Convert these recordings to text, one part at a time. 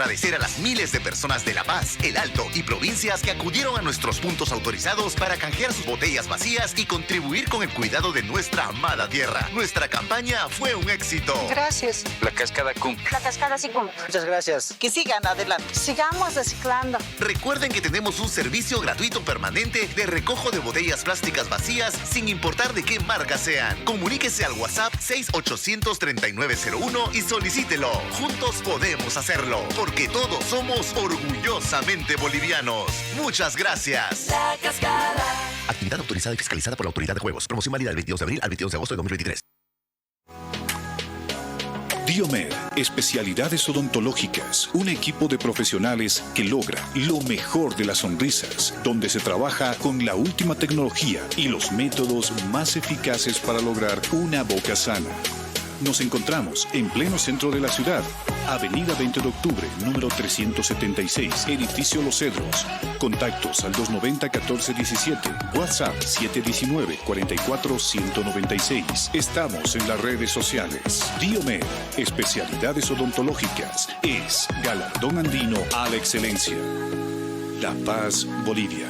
agradecer a las miles de personas de La Paz, El Alto y provincias que acudieron a nuestros puntos autorizados para canjear sus botellas vacías y contribuir con el cuidado de nuestra amada tierra. Nuestra campaña fue un éxito. Gracias. La cascada cumple. La cascada sí cumple. Muchas gracias. Que sigan adelante. Sigamos reciclando. Recuerden que tenemos un servicio gratuito permanente de recojo de botellas plásticas vacías sin importar de qué marca sean. Comuníquese al WhatsApp 6800-3901 y solicítelo. Juntos podemos hacerlo, porque todos somos orgullosamente bolivianos. Muchas gracias. La Cascada. Actividad autorizada y fiscalizada por la Autoridad de Juegos. Promoción válida del 22 de abril al 22 de agosto de 2023. Diomed, especialidades odontológicas, un equipo de profesionales que logra lo mejor de las sonrisas, donde se trabaja con la última tecnología y los métodos más eficaces para lograr una boca sana. Nos encontramos en pleno centro de la ciudad, Avenida 20 de Octubre, número 376, Edificio Los Cedros. Contactos al 290-1417, WhatsApp 719-44-196. Estamos en las redes sociales. Diomed, especialidades odontológicas, es galardón andino a la excelencia. La Paz, Bolivia.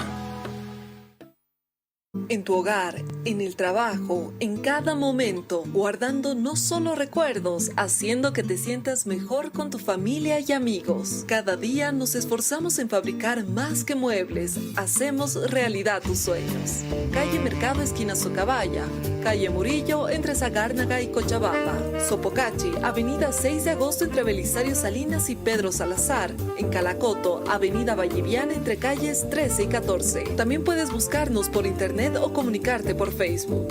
En tu hogar, en el trabajo, en cada momento, guardando no solo recuerdos, haciendo que te sientas mejor con tu familia y amigos. Cada día nos esforzamos en fabricar más que muebles, hacemos realidad tus sueños. Calle Mercado, esquina Socabaya. Calle Murillo, entre Sagárnaga y Cochabamba. Sopocachi, avenida 6 de agosto entre Belisario Salinas y Pedro Salazar. En Calacoto, avenida Valliviana entre calles 13 y 14. También puedes buscarnos por internet o comunicarte por Facebook.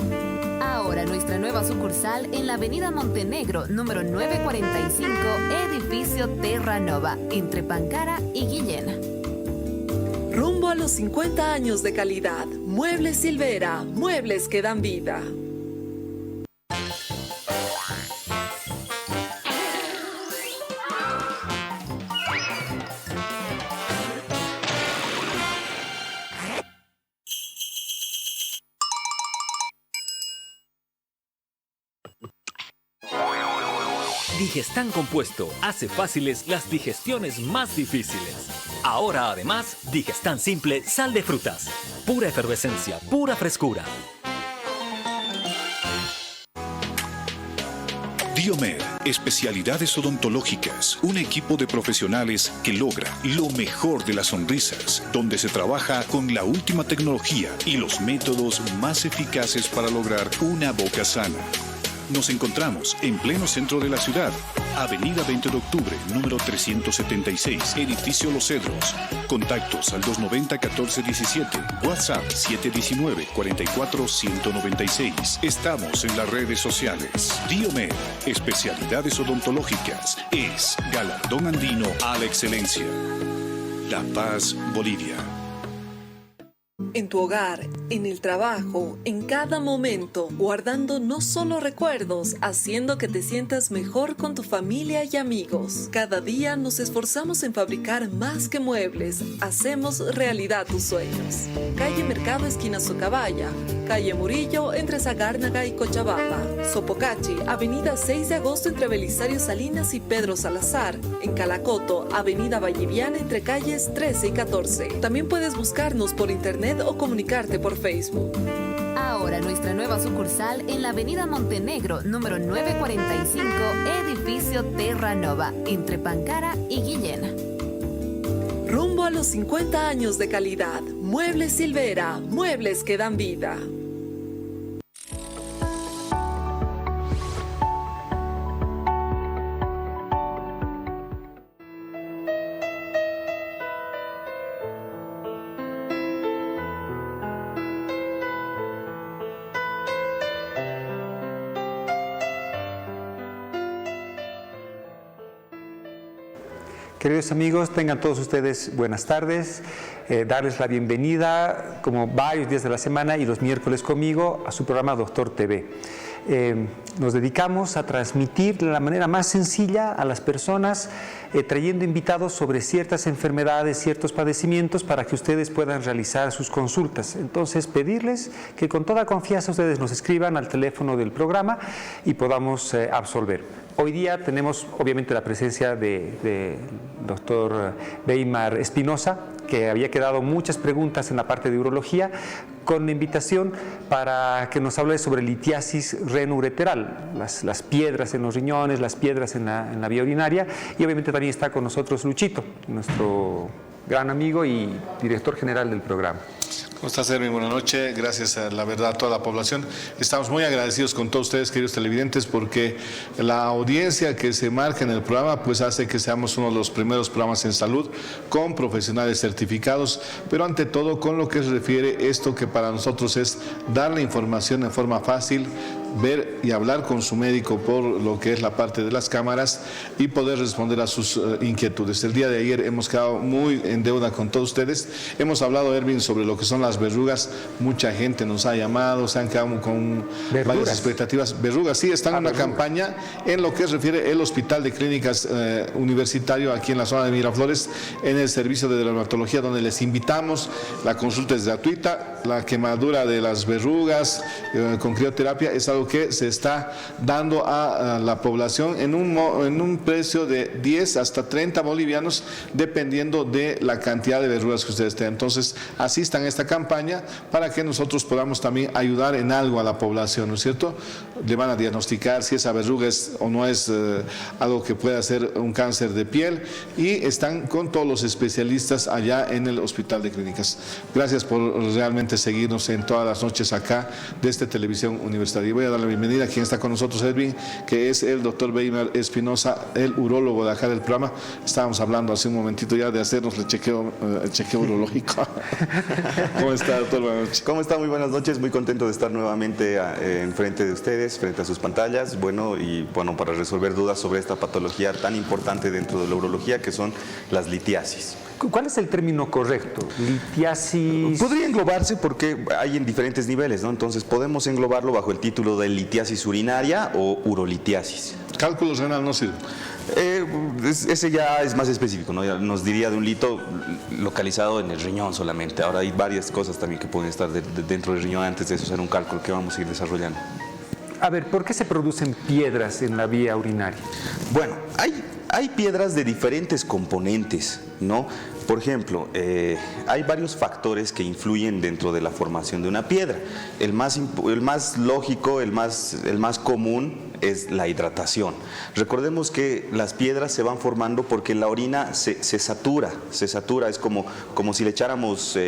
Ahora nuestra nueva sucursal en la avenida Montenegro, número 945, edificio Terra Nova, entre Pancara y Guillén. Rumbo a los 50 años de calidad. Muebles Silvera, muebles que dan vida. Digestan Compuesto hace fáciles las digestiones más difíciles. Ahora además, Digestan Simple Sal de Frutas. Pura efervescencia, pura frescura. Diomed, especialidades odontológicas, un equipo de profesionales que logra lo mejor de las sonrisas, donde se trabaja con la última tecnología y los métodos más eficaces para lograr una boca sana. Nos encontramos en pleno centro de la ciudad, Avenida 20 de Octubre, número 376, Edificio Los Cedros. Contactos al 290-1417, WhatsApp 719-44-196. Estamos en las redes sociales. Diomed, especialidades odontológicas, es galardón andino a la excelencia. La Paz, Bolivia. En tu hogar, en el trabajo, en cada momento, guardando no solo recuerdos, haciendo que te sientas mejor con tu familia y amigos. Cada día nos esforzamos en fabricar más que muebles, hacemos realidad tus sueños. Calle Mercado, esquina Socabaya. Calle Murillo, entre Sagárnaga y Cochabamba. Sopocachi, avenida 6 de agosto entre Belisario Salinas y Pedro Salazar. En Calacoto, avenida Valliviana entre calles 13 y 14. También puedes buscarnos por internet o comunicarte por Facebook. Ahora nuestra nueva sucursal en la avenida Montenegro, número 945, edificio Terra Nova, entre Pancara y Guillén. Rumbo a los 50 años de calidad. Muebles Silvera, muebles que dan vida. Queridos amigos, tengan todos ustedes buenas tardes, darles la bienvenida como varios días de la semana y los miércoles conmigo a su programa Doctor TV. nos dedicamos a transmitir de la manera más sencilla a las personas, trayendo invitados sobre ciertas enfermedades, ciertos padecimientos, para que ustedes puedan realizar sus consultas. Entonces, pedirles que con toda confianza ustedes nos escriban al teléfono del programa y podamos absolver. Hoy día tenemos obviamente la presencia del doctor Weimar Espinosa, que había quedado muchas preguntas en la parte de urología, con la invitación para que nos hable sobre litiasis renoureteral, las piedras en los riñones, las piedras en la vía urinaria, y obviamente también está con nosotros Luchito, nuestro gran amigo y director general del programa. ¿Cómo estás, Erwin? Buenas noches. Gracias a la verdad a toda la población. Estamos muy agradecidos con todos ustedes, queridos televidentes, porque la audiencia que se marca en el programa pues hace que seamos uno de los primeros programas en salud con profesionales certificados, pero ante todo con lo que se refiere esto que para nosotros es dar la información en forma fácil, ver y hablar con su médico por lo que es la parte de las cámaras y poder responder a sus inquietudes. El día de ayer hemos quedado muy en deuda con todos ustedes. Hemos hablado, Erwin, sobre lo que son las verrugas. Mucha gente nos ha llamado, se han quedado con varias expectativas. Verrugas, sí, están en una campaña en lo que refiere el Hospital de Clínicas Universitario aquí en la zona de Miraflores, en el servicio de dermatología, donde les invitamos. La consulta es gratuita, la quemadura de las verrugas con crioterapia es algo que se está dando a la población en un precio de 10 hasta 30 bolivianos, dependiendo de la cantidad de verrugas que ustedes tengan. Entonces, asistan a esta campaña para que nosotros podamos también ayudar en algo a la población, ¿no es cierto? Le van a diagnosticar si esa verruga es o no es algo que pueda ser un cáncer de piel, y están con todos los especialistas allá en el Hospital de Clínicas. Gracias por realmente seguirnos en todas las noches acá desde Televisión Universitaria. Y voy a dar la bienvenida a quien está con nosotros, Edwin, que es el doctor Weimar Espinosa, el urólogo de acá del programa. Estábamos hablando hace un momentito ya de hacernos el chequeo urológico. ¿Cómo está, doctor? Buenas noches. ¿Cómo está? Muy buenas noches. Muy contento de estar nuevamente en frente de ustedes, frente a sus pantallas. Bueno, para resolver dudas sobre esta patología tan importante dentro de la urología, que son las litiasis. ¿Cuál es el término correcto? ¿Litiasis? Podría englobarse porque hay en diferentes niveles, ¿no? Entonces podemos englobarlo bajo el título de litiasis urinaria o urolitiasis. Cálculo renal no sirve. Ese ya es más específico, ¿no? Ya nos diría de un lito localizado en el riñón solamente. Ahora hay varias cosas también que pueden estar dentro del riñón antes de eso, hacer un cálculo que vamos a ir desarrollando. A ver, ¿por qué se producen piedras en la vía urinaria? Bueno, hay piedras de diferentes componentes, ¿no? Por ejemplo, hay varios factores que influyen dentro de la formación de una piedra. El más lógico, el más común es la hidratación. Recordemos que las piedras se van formando porque la orina se satura, es como si le echáramos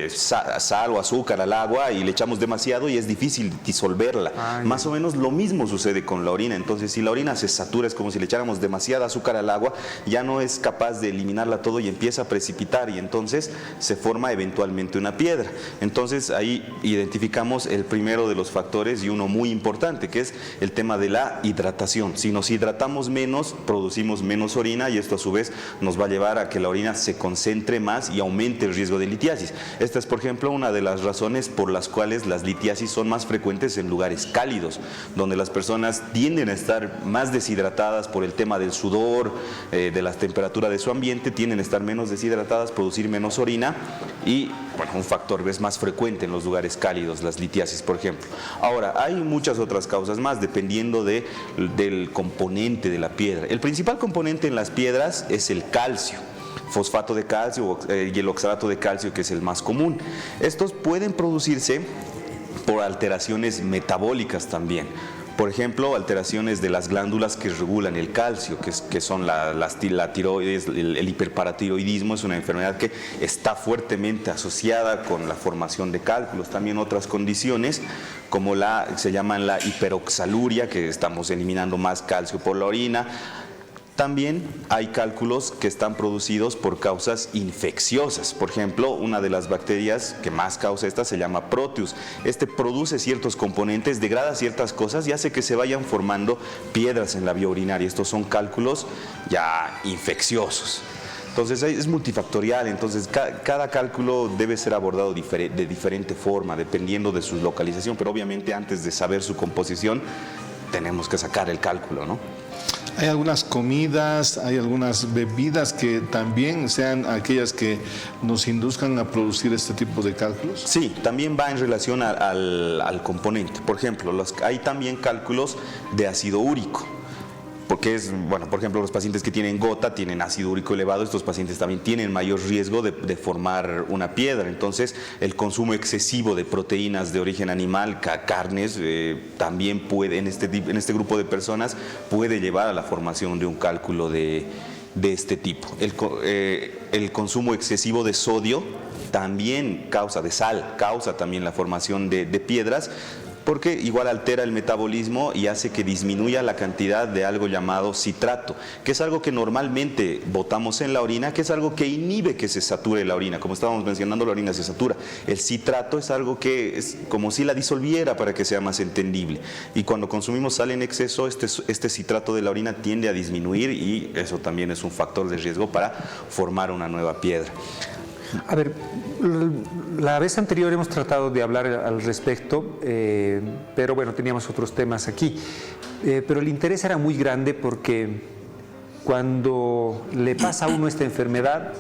sal o azúcar al agua y le echamos demasiado y es difícil disolverla. Más o menos lo mismo sucede con la orina. Entonces, si la orina se satura, es como si le echáramos demasiada azúcar al agua, ya no es capaz de eliminarla todo y empieza a precipitar, y entonces se forma eventualmente una piedra. Entonces ahí identificamos el primero de los factores, y uno muy importante, que es el tema de la hidratación. Si nos hidratamos menos, producimos menos orina, y esto a su vez nos va a llevar a que la orina se concentre más y aumente el riesgo de litiasis. Esta es, por ejemplo, una de las razones por las cuales las litiasis son más frecuentes en lugares cálidos, donde las personas tienden a estar más deshidratadas por el tema del sudor, de la temperatura de su ambiente, tienden a estar menos deshidratadas, producir menos orina, y bueno, un factor es más frecuente en los lugares cálidos, las litiasis, por ejemplo. Ahora, hay muchas otras causas más, dependiendo del componente de la piedra. El principal componente en las piedras es el calcio, fosfato de calcio y el oxalato de calcio, que es el más común. Estos pueden producirse por alteraciones metabólicas también. Por ejemplo, alteraciones de las glándulas que regulan el calcio, que son la tiroides, el hiperparatiroidismo. Es una enfermedad que está fuertemente asociada con la formación de cálculos. También otras condiciones, como se llaman la hiperoxaluria, que estamos eliminando más calcio por la orina. También hay cálculos que están producidos por causas infecciosas. Por ejemplo, una de las bacterias que más causa esta se llama Proteus. Este produce ciertos componentes, degrada ciertas cosas y hace que se vayan formando piedras en la vía urinaria. Estos son cálculos ya infecciosos. Entonces es multifactorial, entonces cada cálculo debe ser abordado de diferente forma, dependiendo de su localización, pero obviamente antes de saber su composición tenemos que sacar el cálculo, ¿no? ¿Hay algunas comidas, hay algunas bebidas que también sean aquellas que nos induzcan a producir este tipo de cálculos? Sí, también va en relación al componente. Por ejemplo, hay también cálculos de ácido úrico. Porque por ejemplo, los pacientes que tienen gota tienen ácido úrico elevado, estos pacientes también tienen mayor riesgo de formar una piedra. Entonces, el consumo excesivo de proteínas de origen animal, carnes, también puede, en este grupo de personas, puede llevar a la formación de un cálculo de este tipo. El consumo excesivo de sodio también de sal, causa también la formación de piedras, porque igual altera el metabolismo y hace que disminuya la cantidad de algo llamado citrato, que es algo que normalmente botamos en la orina, que es algo que inhibe que se sature la orina. Como estábamos mencionando, la orina se satura. El citrato es algo que es como si la disolviera para que sea más entendible. Y cuando consumimos sal en exceso, este citrato de la orina tiende a disminuir y eso también es un factor de riesgo para formar una nueva piedra. A ver, la vez anterior hemos tratado de hablar al respecto, pero bueno, teníamos otros temas aquí. Pero el interés era muy grande porque cuando le pasa a uno esta enfermedad,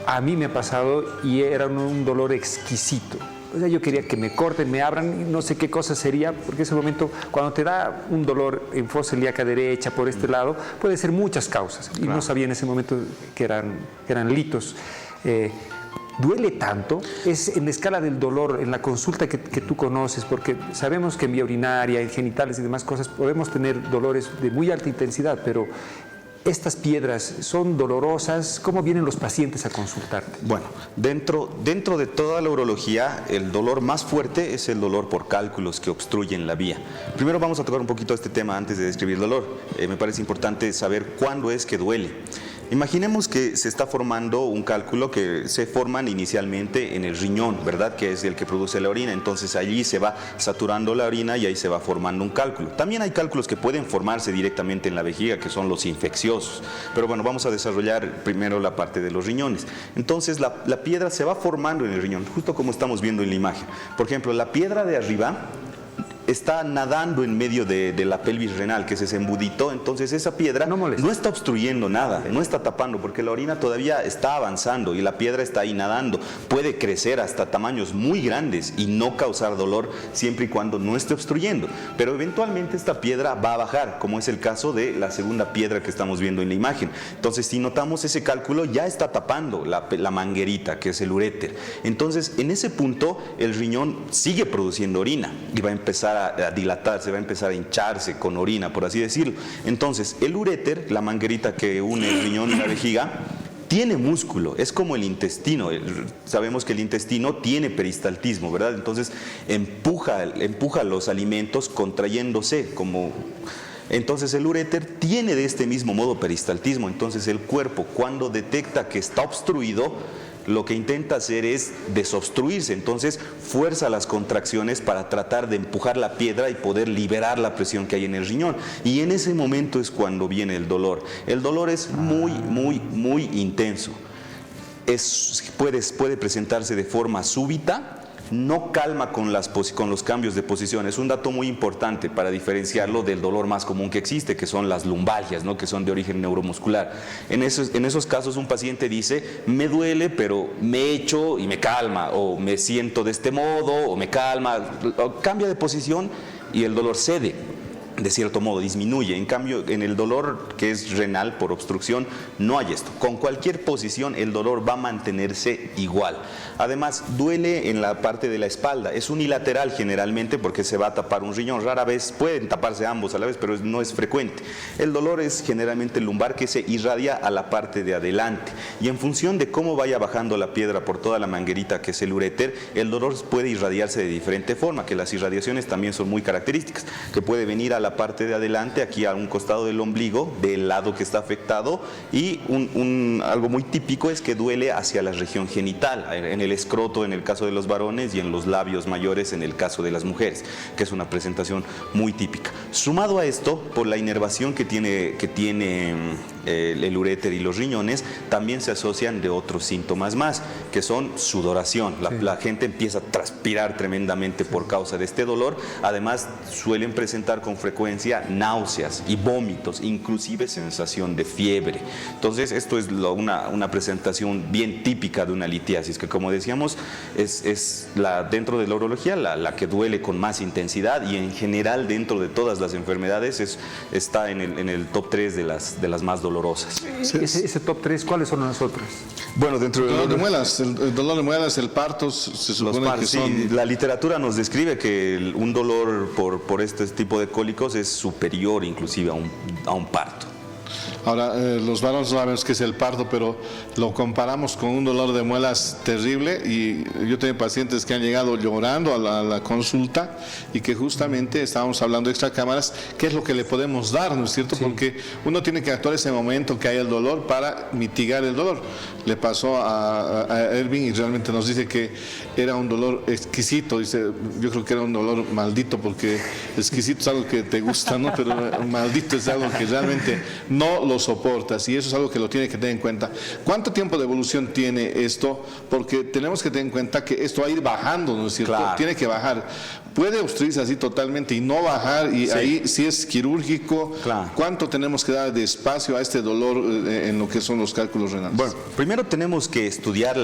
a mí me ha pasado y era un dolor exquisito. O sea, yo quería que me corten, me abran, no sé qué cosa sería, porque ese momento, cuando te da un dolor en fosa ilíaca derecha por este lado, puede ser muchas causas. Y no sabía en ese momento que eran litos. ¿Duele tanto? Es en la escala del dolor, en la consulta que tú conoces, porque sabemos que en vía urinaria, en genitales y demás cosas podemos tener dolores de muy alta intensidad, pero ¿estas piedras son dolorosas? ¿Cómo vienen los pacientes a consultarte? Bueno, dentro de toda la urología, el dolor más fuerte es el dolor por cálculos que obstruyen la vía. Primero vamos a tocar un poquito este tema antes de describir el dolor. Me parece importante saber cuándo es que duele. Imaginemos que se está formando un cálculo que se forman inicialmente en el riñón, ¿verdad? Que es el que produce la orina. Entonces allí se va saturando la orina y ahí se va formando un cálculo. También hay cálculos que pueden formarse directamente en la vejiga, que son los infecciosos. Pero bueno, vamos a desarrollar primero la parte de los riñones. Entonces la piedra se va formando en el riñón, justo como estamos viendo en la imagen. Por ejemplo, la piedra de arriba está nadando en medio de la pelvis renal, que es ese embudito. Entonces esa piedra no está obstruyendo nada, no está tapando, porque la orina todavía está avanzando y la piedra está ahí nadando. Puede crecer hasta tamaños muy grandes y no causar dolor siempre y cuando no esté obstruyendo, pero eventualmente esta piedra va a bajar, como es el caso de la segunda piedra que estamos viendo en la imagen. Entonces, si notamos ese cálculo, ya está tapando la manguerita, que es el uréter. Entonces, en ese punto el riñón sigue produciendo orina y va a empezar a dilatarse, va a empezar a hincharse con orina, por así decirlo. Entonces, el uréter, la manguerita que une el riñón y la vejiga, tiene músculo, es como el intestino. Sabemos que el intestino tiene peristaltismo, ¿verdad? Entonces, empuja los alimentos contrayéndose, Entonces el uréter tiene de este mismo modo peristaltismo. Entonces el cuerpo, cuando detecta que está obstruido, lo que intenta hacer es desobstruirse. Entonces fuerza las contracciones para tratar de empujar la piedra y poder liberar la presión que hay en el riñón. Y en ese momento es cuando viene el dolor. El dolor es muy, muy, muy intenso. Puede presentarse de forma súbita. No calma con los cambios de posición. Es un dato muy importante para diferenciarlo del dolor más común que existe, que son las lumbalgias, ¿no? Que son de origen neuromuscular. En esos casos un paciente dice, me duele, pero me echo y me calma, o me siento de este modo, o me calma, o cambia de posición y el dolor cede. De cierto modo, disminuye. En cambio, en el dolor que es renal por obstrucción, no hay esto. Con cualquier posición, el dolor va a mantenerse igual. Además, duele en la parte de la espalda. Es unilateral generalmente porque se va a tapar un riñón. Rara vez pueden taparse ambos a la vez, pero no es frecuente. El dolor es generalmente lumbar, que se irradia a la parte de adelante. Y en función de cómo vaya bajando la piedra por toda la manguerita, que es el uréter, el dolor puede irradiarse de diferente forma, que las irradiaciones también son muy características, que puede venir a la parte de adelante, aquí a un costado del ombligo, del lado que está afectado, y algo muy típico es que duele hacia la región genital, en el escroto en el caso de los varones y en los labios mayores en el caso de las mujeres, que es una presentación muy típica. Sumado a esto, por la inervación que tiene el uréter y los riñones, también se asocian de otros síntomas más, que son sudoración. La gente empieza a transpirar tremendamente por causa de este dolor. Además, suelen presentar con frecuencia náuseas y vómitos, inclusive sensación de fiebre. Entonces, esto es una presentación bien típica de una litiasis, que como decíamos, es dentro de la urología la que duele con más intensidad, y en general dentro de todas las enfermedades está en el top 3 de las más dolorosas. Ese top 3, ¿cuáles son las otras? Bueno, dentro del dolor de muelas, el dolor de muelas, el parto, se supone que son... Sí, la literatura nos describe que un dolor por este tipo de cólicos es superior inclusive a un parto. Ahora, los varones sabemos que es el parto, pero lo comparamos con un dolor de muelas terrible, y yo tengo pacientes que han llegado llorando a la consulta, y que justamente estábamos hablando de extra cámaras, qué es lo que le podemos dar, ¿no es cierto? Sí. Porque uno tiene que actuar ese momento que hay el dolor para mitigar el dolor. Le pasó a Erwin, y realmente nos dice que era un dolor exquisito. Dice, yo creo que era un dolor maldito, porque exquisito es algo que te gusta, ¿no? Pero maldito es algo que realmente no lo soportas, y eso es algo que lo tiene que tener en cuenta. ¿Cuánto tiempo de evolución tiene esto? Porque tenemos que tener en cuenta que esto va a ir bajando, ¿no es cierto? Claro. Tiene que bajar. Puede obstruirse así totalmente y no bajar, y sí, ahí si es quirúrgico, claro, ¿cuánto tenemos que dar de espacio a este dolor en lo que son los cálculos renales? Bueno, primero tenemos que estudiar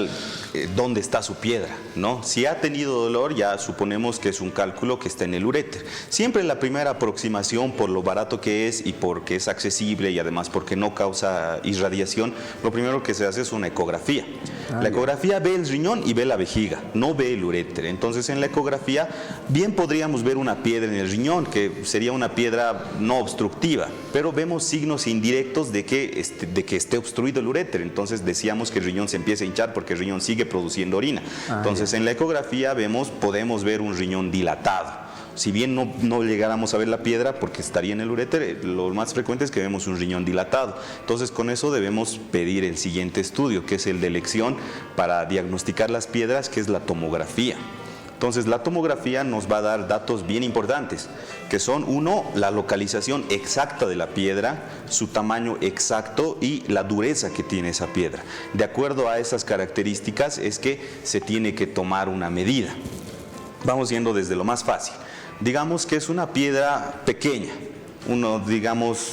dónde está su piedra, ¿no? Si ha tenido dolor, ya suponemos que es un cálculo que está en el uréter. Siempre la primera aproximación, por lo barato que es y porque es accesible, y además porque no causa irradiación, lo primero que se hace es una ecografía. La ecografía ve el riñón y ve la vejiga, no ve el uréter. Entonces, en la ecografía bien podríamos ver una piedra en el riñón, que sería una piedra no obstructiva, pero vemos signos indirectos de que esté obstruido el uréter. Entonces decíamos que el riñón se empieza a hinchar porque el riñón sigue produciendo orina. Entonces, en la ecografía podemos ver un riñón dilatado. Si bien no llegáramos a ver la piedra porque estaría en el uréter, lo más frecuente es que vemos un riñón dilatado. Entonces, con eso debemos pedir el siguiente estudio, que es el de elección para diagnosticar las piedras, que es la tomografía. Entonces, la tomografía nos va a dar datos bien importantes, que son, uno, la localización exacta de la piedra, su tamaño exacto y la dureza que tiene esa piedra. De acuerdo a esas características es que se tiene que tomar una medida. Vamos yendo desde lo más fácil. Digamos que es una piedra pequeña,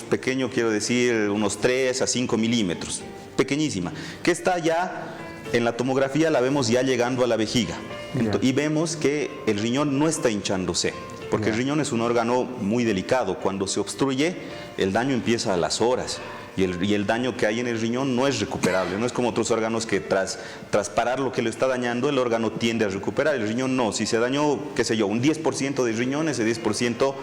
pequeño quiero decir unos 3 a 5 milímetros, pequeñísima, que está ya en la tomografía, la vemos ya llegando a la vejiga. Y vemos que el riñón no está hinchándose, porque el riñón es un órgano muy delicado. Cuando se obstruye, el daño empieza a las horas, y el daño que hay en el riñón no es recuperable. No es como otros órganos que tras parar lo que lo está dañando, el órgano tiende a recuperar. El riñón no. Si se dañó, qué sé yo, un 10% del riñón, ese 10%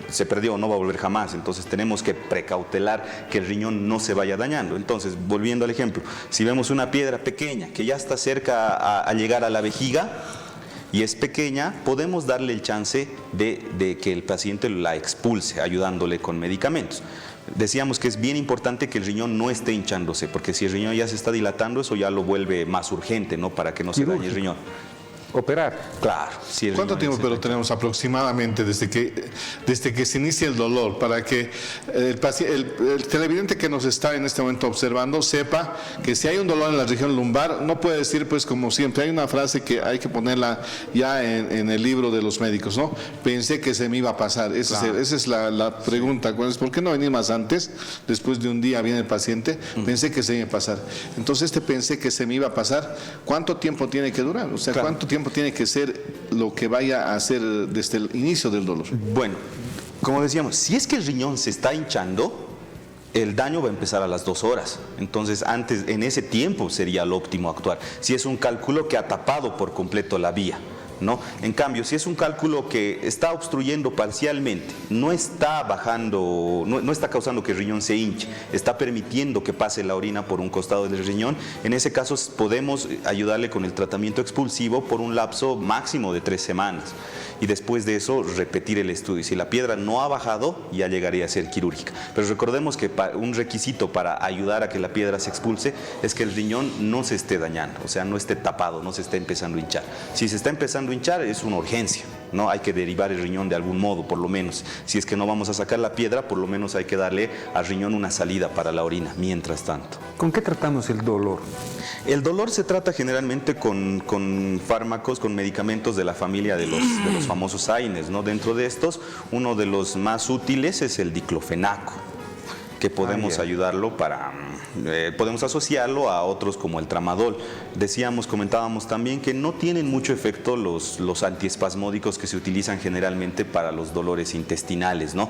se perdió, no va a volver jamás. Entonces tenemos que precautelar que el riñón no se vaya dañando. Entonces, volviendo al ejemplo, si vemos una piedra pequeña que ya está cerca a llegar a la vejiga y es pequeña, podemos darle el chance de que el paciente la expulse, ayudándole con medicamentos. Decíamos que es bien importante que el riñón no esté hinchándose, porque si el riñón ya se está dilatando, eso ya lo vuelve más urgente, ¿no? Para que no se dañe el riñón. Operar. Claro. Si ¿Cuánto tiempo pero tenemos aproximadamente desde que se inicia el dolor para que el televidente que nos está en este momento observando sepa que si hay un dolor en la región lumbar, no puede decir, pues, como siempre, hay una frase que hay que ponerla ya en el libro de los médicos, ¿no? Pensé que se me iba a pasar. Esa es la pregunta. ¿Por qué no venir más antes? Después de un día viene el paciente, pensé que se me iba a pasar. Entonces, pensé que se me iba a pasar, ¿cuánto tiempo tiene que durar? O sea, ¿cuánto tiempo tiene que ser lo que vaya a hacer desde el inicio del dolor? Bueno, como decíamos, si es que el riñón se está hinchando, el daño va a empezar a las 2 horas. Entonces, en ese tiempo sería lo óptimo actuar. Si es un cálculo que ha tapado por completo la vía, ¿no? En cambio, si es un cálculo que está obstruyendo parcialmente, no está bajando, no está causando que el riñón se hinche, está permitiendo que pase la orina por un costado del riñón, en ese caso podemos ayudarle con el tratamiento expulsivo por un lapso máximo de 3 semanas. Y después de eso, repetir el estudio. Si la piedra no ha bajado, ya llegaría a ser quirúrgica. Pero recordemos que un requisito para ayudar a que la piedra se expulse es que el riñón no se esté dañando, o sea, no esté tapado, no se esté empezando a hinchar. Si se está empezando empezando a hinchar, es una urgencia, ¿no? Hay que derivar el riñón de algún modo, por lo menos. Si es que no vamos a sacar la piedra, por lo menos hay que darle al riñón una salida para la orina, mientras tanto. ¿Con qué tratamos el dolor? El dolor se trata generalmente con fármacos, con medicamentos de la familia de los famosos AINES, ¿no? Dentro de estos, uno de los más útiles es el diclofenaco, que podemos ayudarlo podemos asociarlo a otros como el tramadol. Comentábamos también que no tienen mucho efecto los antiespasmódicos que se utilizan generalmente para los dolores intestinales, ¿no?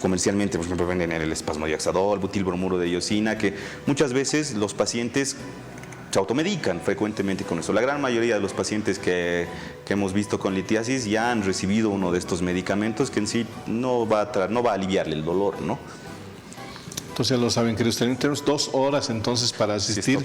Comercialmente, por ejemplo, venden el espasmodiaxadol, butilbromuro de iosina, que muchas veces los pacientes se automedican frecuentemente con eso. La gran mayoría de los pacientes que hemos visto con litiasis ya han recibido uno de estos medicamentos que en sí no va a aliviarle el dolor, ¿no? Entonces ya lo saben, queridos televidentes, tenemos 2 horas entonces para asistir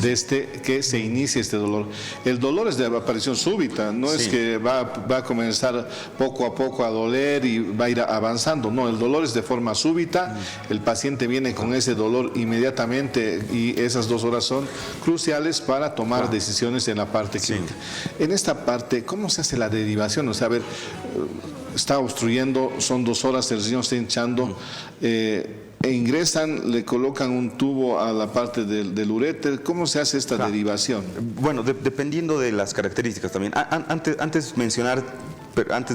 desde que se inicie este dolor. El dolor es de aparición súbita, no es que va a comenzar poco a poco a doler y va a ir avanzando, no, el dolor es de forma súbita, el paciente viene con ese dolor inmediatamente y esas 2 horas son cruciales para tomar decisiones en la parte clínica. En esta parte, ¿cómo se hace la derivación? O sea, a ver, está obstruyendo, son 2 horas, el riñón está hinchando, ingresan, le colocan un tubo a la parte del uréter. ¿Cómo se hace esta derivación? Bueno, dependiendo de las características también. Antes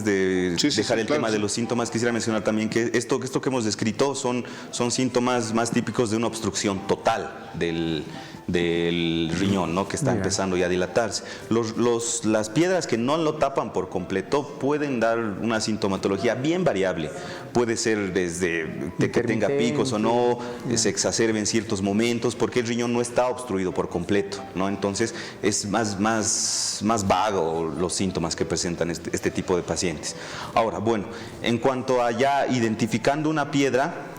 de dejar el tema de los síntomas, quisiera mencionar también que esto que hemos descrito son síntomas más típicos de una obstrucción total del riñón, ¿no? Que está empezando ya a dilatarse. Las piedras que no lo tapan por completo pueden dar una sintomatología bien variable. Puede ser desde que tenga picos o no, se exacerbe en ciertos momentos, porque el riñón no está obstruido por completo, ¿no? Entonces es más vago los síntomas que presentan este tipo de pacientes. Ahora, bueno, en cuanto a ya identificando una piedra,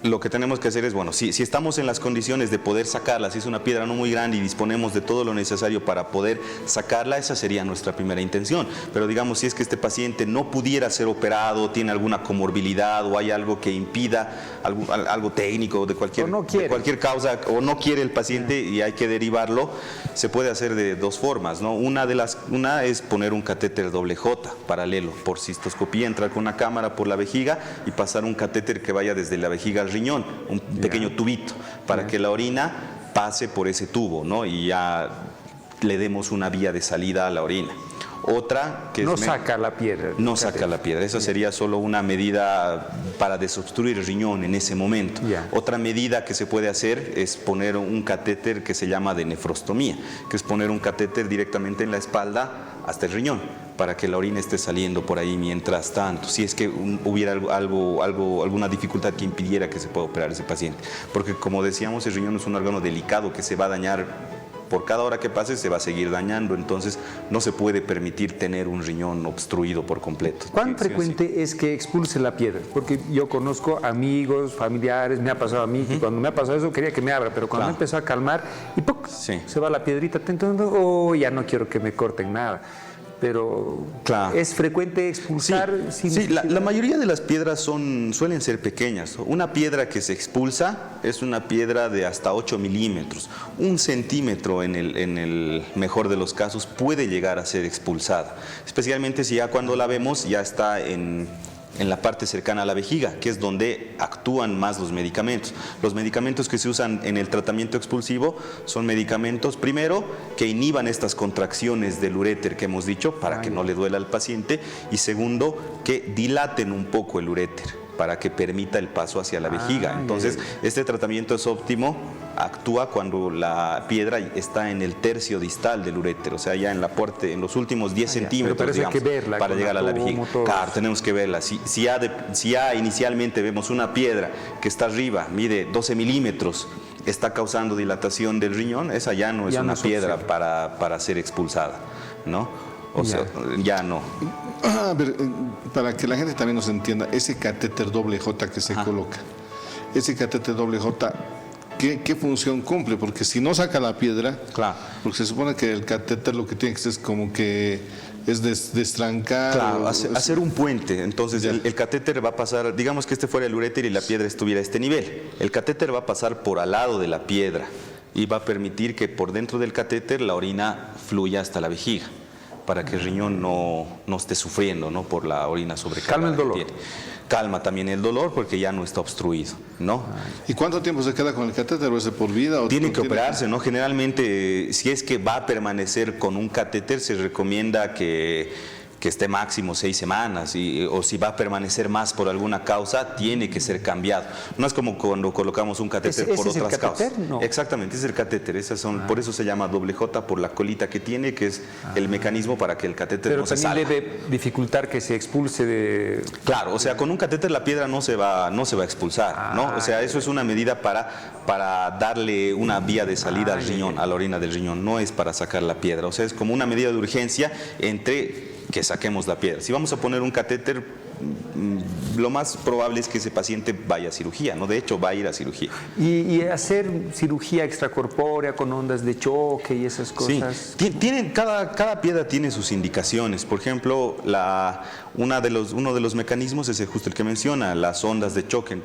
lo que tenemos que hacer es, bueno, si estamos en las condiciones de poder sacarla, si es una piedra no muy grande y disponemos de todo lo necesario para poder sacarla, esa sería nuestra primera intención. Pero digamos, si es que este paciente no pudiera ser operado, tiene alguna comorbilidad o hay algo que impida, algo técnico de cualquier causa, o no quiere el paciente y hay que derivarlo, se puede hacer de 2 formas, ¿no? Una es poner un catéter doble J paralelo por cistoscopía, entrar con una cámara por la vejiga y pasar un catéter que vaya desde la vejiga al riñón, un pequeño tubito, para que la orina pase por ese tubo, ¿no? Y ya le demos una vía de salida a la orina. Otra que no saca la piedra. No saca la piedra. Esa sería solo una medida para desobstruir el riñón en ese momento. Otra medida que se puede hacer es poner un catéter que se llama de nefrostomía, que es poner un catéter directamente en la espalda hasta el riñón, para que la orina esté saliendo por ahí mientras tanto, si es que hubiera alguna dificultad que impidiera que se pueda operar ese paciente. Porque como decíamos, el riñón es un órgano delicado que se va a dañar. Por cada hora que pase se va a seguir dañando, entonces no se puede permitir tener un riñón obstruido por completo. ¿Cuán frecuente es que expulse la piedra? Porque yo conozco amigos, familiares, me ha pasado a mí, que cuando me ha pasado eso quería que me abra, pero cuando empezó a calmar y ¡puc! Se va la piedrita, ya no quiero que me corten nada. Pero ¿es frecuente expulsar? La mayoría de las piedras suelen ser pequeñas. Una piedra que se expulsa es una piedra de hasta 8 milímetros. 1 centímetro en el mejor de los casos puede llegar a ser expulsada. Especialmente si ya cuando la vemos ya está en la parte cercana a la vejiga, que es donde actúan más los medicamentos. Los medicamentos que se usan en el tratamiento expulsivo son medicamentos, primero, que inhiban estas contracciones del uréter que hemos dicho, para que no le duela al paciente, y segundo, que dilaten un poco el uréter, para que permita el paso hacia la vejiga. Entonces, este tratamiento es óptimo, actúa cuando la piedra está en el tercio distal del uréter, o sea, ya en los últimos 10 centímetros, digamos, para llegar a la vejiga. Claro, tenemos que verla. Si ya inicialmente vemos una piedra que está arriba, mide 12 milímetros, está causando dilatación del riñón, esa ya no es una piedra para ser expulsada, ¿no? O sea, ya no. A ver, para que la gente también nos entienda, ese catéter doble J que se coloca, ese catéter doble J, ¿qué función cumple? Porque si no saca la piedra, porque se supone que el catéter lo que tiene que hacer es como que es destrancar. Claro, hacer un puente. Entonces el catéter va a pasar, digamos que este fuera el uréter y la piedra estuviera a este nivel. El catéter va a pasar por al lado de la piedra. y va a permitir que por dentro del catéter la orina fluya hasta la vejiga, para que el riñón no esté sufriendo, ¿no?, por la orina sobrecargada. Calma el dolor. Que tiene. Calma también el dolor porque ya no está obstruido, ¿no? ¿Y cuánto tiempo se queda con el catéter? ¿O es de por vida? ¿O tiene que operarse, ¿no? Generalmente, si es que va a permanecer con un catéter, se recomienda que esté máximo 6 semanas, o si va a permanecer más por alguna causa, tiene que ser cambiado. No es como cuando colocamos un catéter por ¿Ese otras es el catéter? causas. No. Exactamente, ese es el catéter. Esas son, por eso se llama doble J, por la colita que tiene, que es el mecanismo para que el catéter no se salga. Pero también debe dificultar que se expulse de... Claro, o sea, con un catéter la piedra no se va a expulsar, ¿no? O sea, eso es una medida para darle una vía de salida al riñón, a la orina del riñón, no es para sacar la piedra. O sea, es como una medida de urgencia entre que saquemos la piedra. Si vamos a poner un catéter, lo más probable es que ese paciente vaya a cirugía, ¿no? De hecho, va a ir a cirugía. Y hacer cirugía extracorpórea con ondas de choque y esas cosas. Sí, cada piedra tiene sus indicaciones. Por ejemplo, uno de los mecanismos es justo el que menciona, las ondas de choque,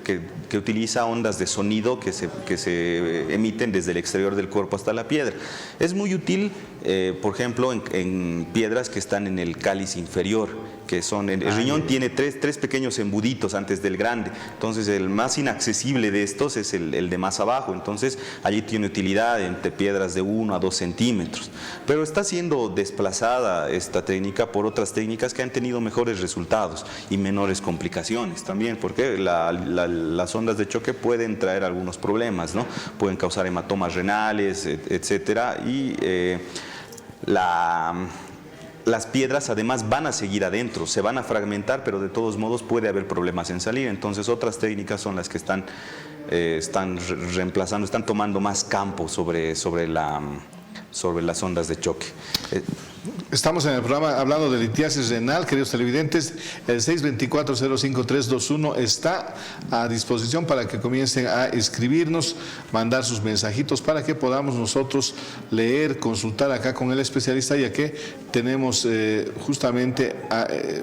que utiliza ondas de sonido que se emiten desde el exterior del cuerpo hasta la piedra. Es muy útil, por ejemplo, en piedras que están en el cáliz inferior, que son, el riñón tiene tres pequeños embuditos antes del grande, entonces el más inaccesible de estos es el de más abajo, entonces allí tiene utilidad entre piedras de 1 a 2 centímetros, pero está siendo desplazada esta técnica por otras técnicas que han tenido mejores resultados y menores complicaciones también, porque las ondas de choque pueden traer algunos problemas, ¿no? Pueden causar hematomas renales, etcétera, y las piedras además van a seguir adentro, se van a fragmentar, pero de todos modos puede haber problemas en salir. Entonces otras técnicas son las que están reemplazando, están tomando más campo sobre las ondas de choque. Estamos en el programa hablando de litiasis renal, queridos televidentes. El 624-05321 está a disposición para que comiencen a escribirnos, mandar sus mensajitos para que podamos nosotros leer, consultar acá con el especialista, ya que tenemos justamente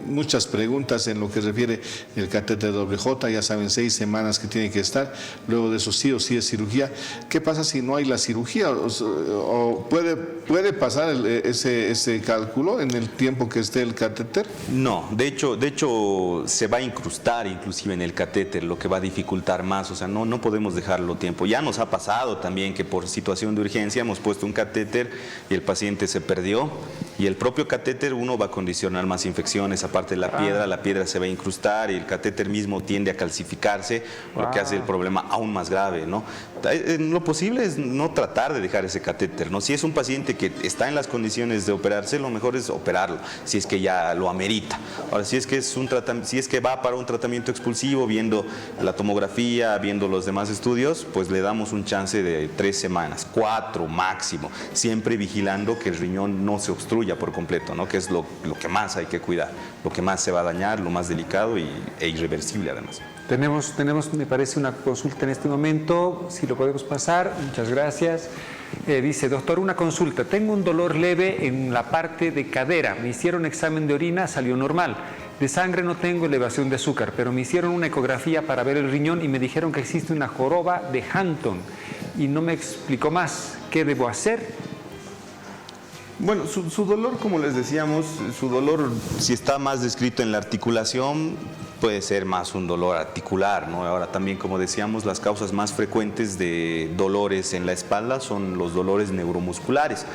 muchas preguntas en lo que refiere el catéter doble J. Ya saben, 6 semanas que tiene que estar, luego de eso sí o sí es cirugía. ¿Qué pasa si no hay la cirugía? ¿O puede pasar ese cálculo en el tiempo que esté el catéter? No, de hecho se va a incrustar inclusive en el catéter, lo que va a dificultar más, o sea, no podemos dejarlo tiempo. Ya nos ha pasado también que por situación de urgencia hemos puesto un catéter y el paciente se perdió, y el propio catéter uno va a condicionar más infecciones, aparte de la piedra se va a incrustar y el catéter mismo tiende a calcificarse, lo que hace el problema aún más grave, ¿no? Lo posible es no tratar de dejar ese catéter, ¿no? Si es un paciente que está en las condiciones de operarse, lo mejor es operarlo, si es que ya lo amerita. Ahora, si es que va para un tratamiento expulsivo, viendo la tomografía, viendo los demás estudios, pues le damos un chance de 3 semanas, 4 máximo, siempre vigilando que el riñón no se obstruya por completo, ¿no? Que es lo que más hay que cuidar, lo que más se va a dañar, lo más delicado e irreversible además. Tenemos, me parece, una consulta en este momento, si lo podemos pasar, muchas gracias. Dice, doctor, una consulta, tengo un dolor leve en la parte de cadera, me hicieron examen de orina, salió normal, de sangre no tengo elevación de azúcar, pero me hicieron una ecografía para ver el riñón y me dijeron que existe una joroba de Huntington y no me explicó más, ¿qué debo hacer? Bueno, su dolor, como les decíamos, su dolor, si está más descrito en la articulación, puede ser más un dolor articular, ¿no? Ahora también, como decíamos, las causas más frecuentes de dolores en la espalda son los dolores neuromusculares.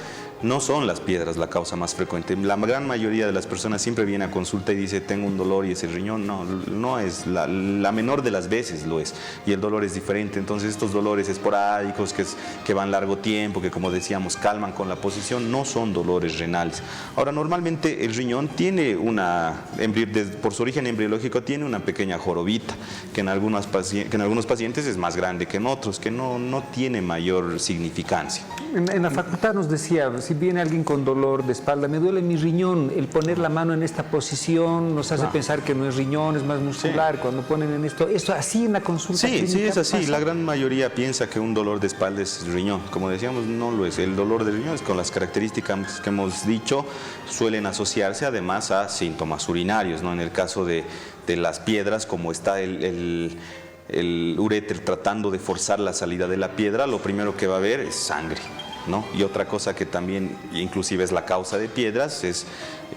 No son las piedras la causa más frecuente. La gran mayoría de las personas siempre viene a consulta y dice, tengo un dolor y es el riñón. No es, la menor de las veces lo es. Y el dolor es diferente. Entonces estos dolores esporádicos que van largo tiempo, que como decíamos calman con la posición, no son dolores renales. Ahora, normalmente el riñón tiene por su origen embriológico, tiene una pequeña jorobita, que en algunos pacientes es más grande que en otros, que no tiene mayor significancia. En la facultad nos decía, si viene alguien con dolor de espalda, me duele mi riñón, el poner la mano en esta posición nos hace pensar que no es riñón, es más muscular. Sí. Cuando ponen en esto así en la consulta clínica. Sí, es así. ¿Pasa? La gran mayoría piensa que un dolor de espalda es riñón. Como decíamos, no lo es. El dolor de riñón es con las características que hemos dicho, suelen asociarse además a síntomas urinarios, ¿no? En el caso de las piedras, como está el el uréter tratando de forzar la salida de la piedra, lo primero que va a haber es sangre, ¿no? Y otra cosa que también inclusive es la causa de piedras es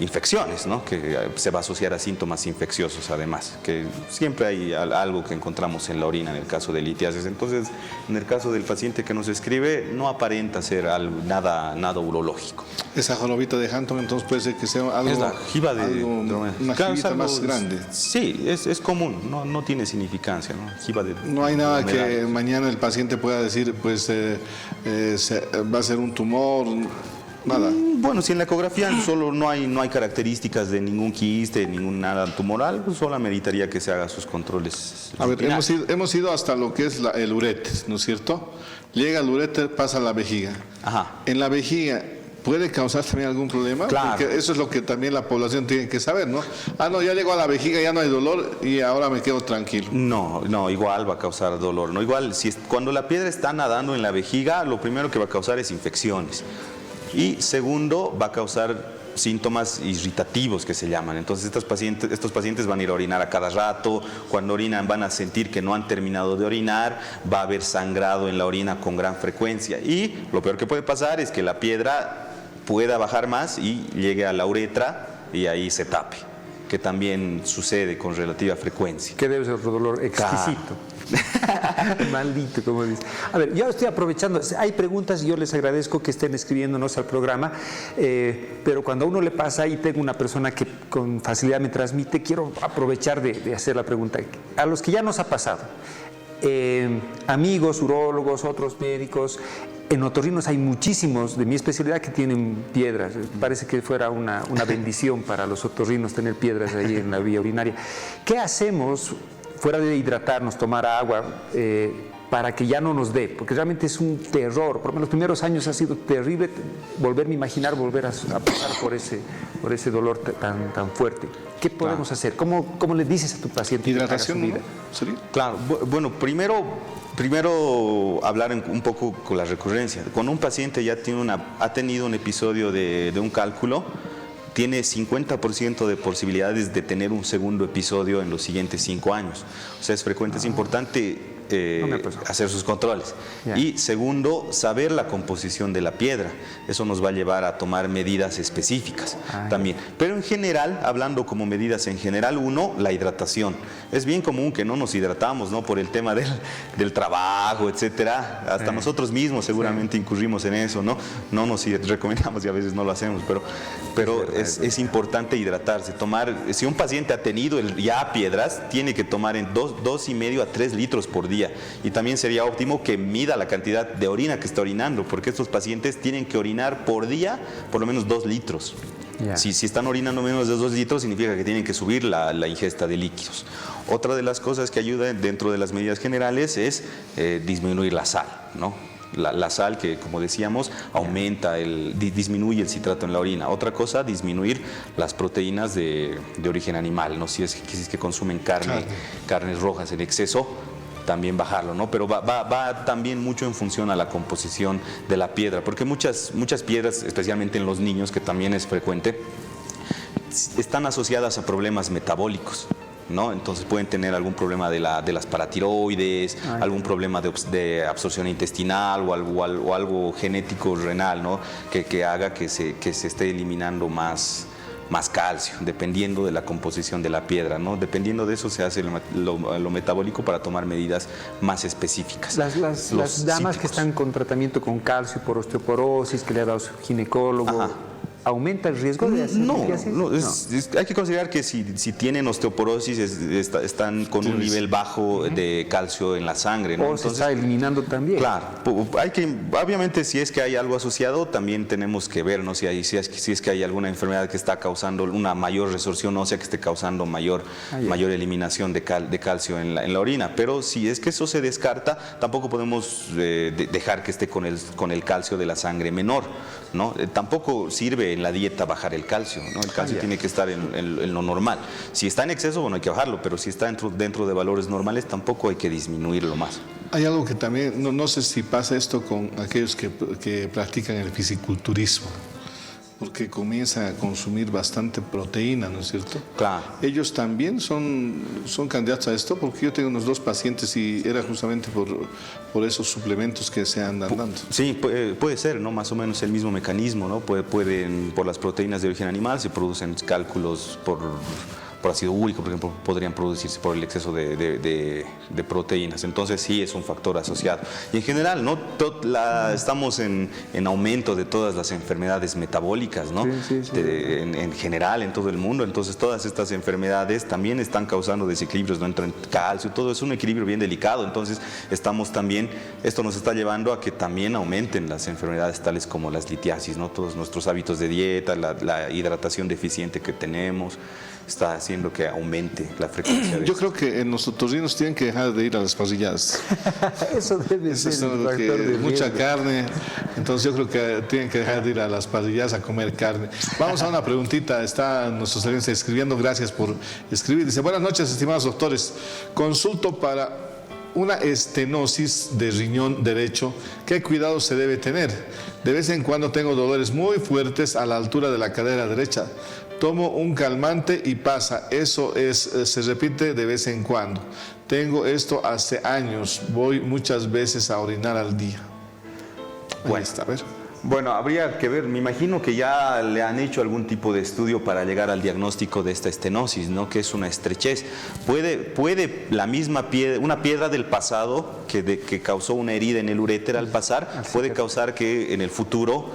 infecciones, ¿no? Que se va a asociar a síntomas infecciosos además, que siempre hay algo que encontramos en la orina en el caso de litiasis. Entonces, en el caso del paciente que nos escribe, no aparenta ser nada urológico. Esa jorobita de Hampton entonces puede ser que sea algo, es la jiba una jibita más grande. Sí, es común, no tiene significancia, ¿no? Jiba de no hay nada que mañana el paciente pueda decir, pues va a ser un tumor. Nada. Bueno, si en la ecografía solo no hay características de ningún quiste, nada tumoral, pues solo ameritaría que se haga sus controles. A ver, hemos ido hasta lo que es el uréter, ¿no es cierto? Llega el uréter, pasa a la vejiga. Ajá. En la vejiga, ¿puede causar también algún problema? Claro. Porque eso es lo que también la población tiene que saber, ¿no? No, ya llegó a la vejiga, ya no hay dolor y ahora me quedo tranquilo. No, igual va a causar dolor. No, igual, cuando la piedra está nadando en la vejiga, lo primero que va a causar es infecciones. Y segundo, va a causar síntomas irritativos que se llaman. Entonces estos pacientes van a ir a orinar a cada rato. Cuando orinan van a sentir que no han terminado de orinar, va a haber sangrado en la orina con gran frecuencia. Y lo peor que puede pasar es que la piedra pueda bajar más y llegue a la uretra y ahí se tape, que también sucede con relativa frecuencia. Que debe ser un dolor exquisito. Maldito, como dice. A ver, yo estoy aprovechando, hay preguntas y yo les agradezco que estén escribiéndonos al programa, pero cuando a uno le pasa y tengo una persona que con facilidad me transmite, quiero aprovechar de hacer la pregunta. A los que ya nos ha pasado, amigos, urólogos, otros médicos, en otorrinos hay muchísimos de mi especialidad que tienen piedras. Parece que fuera una bendición para los otorrinos tener piedras ahí en la vía urinaria. ¿Qué hacemos fuera de hidratarnos, tomar agua, para que ya no nos dé? Porque realmente es un terror. Por los primeros años ha sido terrible volverme a imaginar, volver a pasar por ese dolor tan fuerte. ¿Qué podemos hacer? ¿Cómo le dices a tu paciente? Hidratación, que haga su vida? ¿no? Claro, bueno, primero hablar un poco con la recurrencia. Cuando un paciente ya ha tenido un episodio de un cálculo, tiene 50% de posibilidades de tener un segundo episodio en los siguientes 5 años. O sea, es frecuente, es importante hacer sus controles. Yeah. Y segundo, saber la composición de la piedra. Eso nos va a llevar a tomar medidas específicas también. Pero en general, hablando como medidas en general, la hidratación. Es bien común que no nos hidratamos, ¿no? Por el tema del trabajo, etcétera. Hasta nosotros mismos seguramente incurrimos en eso, ¿no? No nos recomendamos y a veces no lo hacemos, pero es importante hidratarse. Si un paciente ha tenido ya piedras, tiene que tomar en 2,5 a 3 litros por día. Y también sería óptimo que mida la cantidad de orina que está orinando, porque estos pacientes tienen que orinar por día por lo menos 2 litros. Yeah. Si están orinando menos de 2 litros, significa que tienen que subir la ingesta de líquidos. Otra de las cosas que ayuda dentro de las medidas generales es disminuir la sal, ¿no? La sal que, como decíamos, disminuye el citrato en la orina. Otra cosa, disminuir las proteínas de origen animal, ¿no? Si es que consumen carnes rojas en exceso, también bajarlo, ¿no? Pero va también mucho en función a la composición de la piedra, porque muchas piedras, especialmente en los niños, que también es frecuente, están asociadas a problemas metabólicos, ¿no? Entonces pueden tener algún problema de las paratiroides, algún problema de absorción intestinal o algo genético renal, ¿no? Que haga que se esté eliminando más calcio, dependiendo de la composición de la piedra, ¿no? Dependiendo de eso se hace lo metabólico para tomar medidas más específicas. Las damas que están con tratamiento con calcio por osteoporosis, que le ha dado su ginecólogo, ¿aumenta el riesgo de hacer litiasis? No. Hay que considerar que si tienen osteoporosis están con un nivel bajo de calcio en la sangre, ¿no? Entonces, se está eliminando también. Claro, obviamente si es que hay algo asociado, también tenemos que ver, ¿no? Si es que hay alguna enfermedad que está causando una mayor resorción ósea, que esté causando mayor eliminación de calcio en la orina. Pero si es que eso se descarta, tampoco podemos dejar que esté con el calcio de la sangre menor, ¿no? Tampoco sirve en la dieta bajar el calcio, ¿no? El calcio tiene que estar en lo normal. Si está en exceso, bueno, hay que bajarlo, pero si está dentro de valores normales, tampoco hay que disminuirlo más. Hay algo que también, no sé si pasa esto con aquellos que practican el fisiculturismo. porque comienzan a consumir bastante proteína, ¿no es cierto? Claro. Ellos también son candidatos a esto, porque yo tengo unos 2 pacientes y era justamente por esos suplementos que se andan dando. Sí, puede ser, ¿no? Más o menos el mismo mecanismo, ¿no? Pueden, por las proteínas de origen animal, se producen cálculos por ácido úrico, por ejemplo, podrían producirse por el exceso de proteínas. Entonces sí es un factor asociado. Y en general, ¿no? Estamos en aumento de todas las enfermedades metabólicas, ¿no? Sí. En general, en todo el mundo. Entonces todas estas enfermedades también están causando desequilibrios, no entra en calcio, todo es un equilibrio bien delicado. Entonces esto nos está llevando a que también aumenten las enfermedades tales como las litiasis, ¿no? Todos nuestros hábitos de dieta, la hidratación deficiente que tenemos, está haciendo que aumente la frecuencia de Yo creo que en los otorrinos tienen que dejar de ir a las parrilladas. Eso debe ser un factor de mucha riesgo. Carne, entonces yo creo que tienen que dejar de ir a las parrilladas a comer carne. Vamos a una preguntita, está nuestro servicio escribiendo, gracias por escribir. Dice, buenas noches, estimados doctores, consulto para una estenosis de riñón derecho, ¿qué cuidado se debe tener? De vez en cuando tengo dolores muy fuertes a la altura de la cadera derecha. Tomo un calmante y pasa. Eso se repite de vez en cuando. Tengo esto hace años. Voy muchas veces a orinar al día. Bueno, está, a ver. Bueno, habría que ver, me imagino que ya le han hecho algún tipo de estudio para llegar al diagnóstico de esta estenosis, ¿no? Que es una estrechez. Puede la misma piedra, una piedra del pasado que causó una herida en el uréter al pasar, puede causar que en el futuro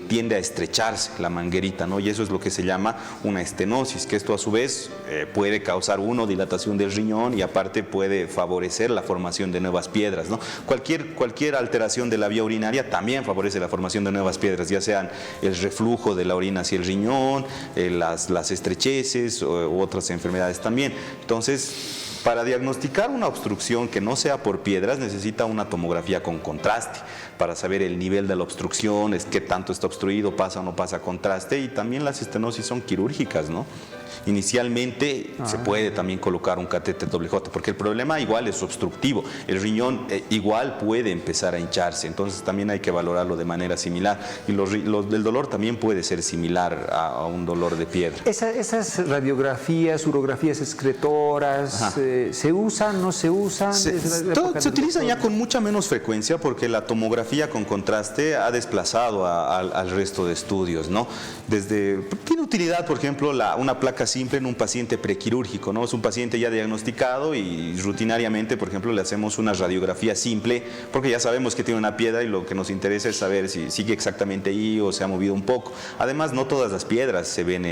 tiende a estrecharse la manguerita, ¿no? Y eso es lo que se llama una estenosis, que esto a su vez puede causar dilatación del riñón y aparte puede favorecer la formación de nuevas piedras, ¿no? Cualquier alteración de la vía urinaria también favorece la formación de nuevas piedras, ya sean el reflujo de la orina hacia el riñón, las estrecheces u otras enfermedades también. Entonces, para diagnosticar una obstrucción que no sea por piedras, necesita una tomografía con contraste para saber el nivel de la obstrucción, qué tanto está obstruido, pasa o no pasa contraste, y también las estenosis son quirúrgicas, ¿no? Inicialmente se puede también colocar un catéter doble J, porque el problema igual es obstructivo, el riñón igual puede empezar a hincharse, entonces también hay que valorarlo de manera similar, y el dolor también puede ser similar a un dolor de piedra. Esas radiografías, urografías excretoras, ¿se usan, no se usan? Se utilizan ya con mucha menos frecuencia porque la tomografía con contraste ha desplazado al resto de estudios, ¿no? Tiene utilidad, por ejemplo, una placa simple en un paciente prequirúrgico, ¿no? Es un paciente ya diagnosticado y rutinariamente, por ejemplo, le hacemos una radiografía simple porque ya sabemos que tiene una piedra y lo que nos interesa es saber si sigue exactamente ahí o se ha movido un poco. Además, no todas las piedras se ven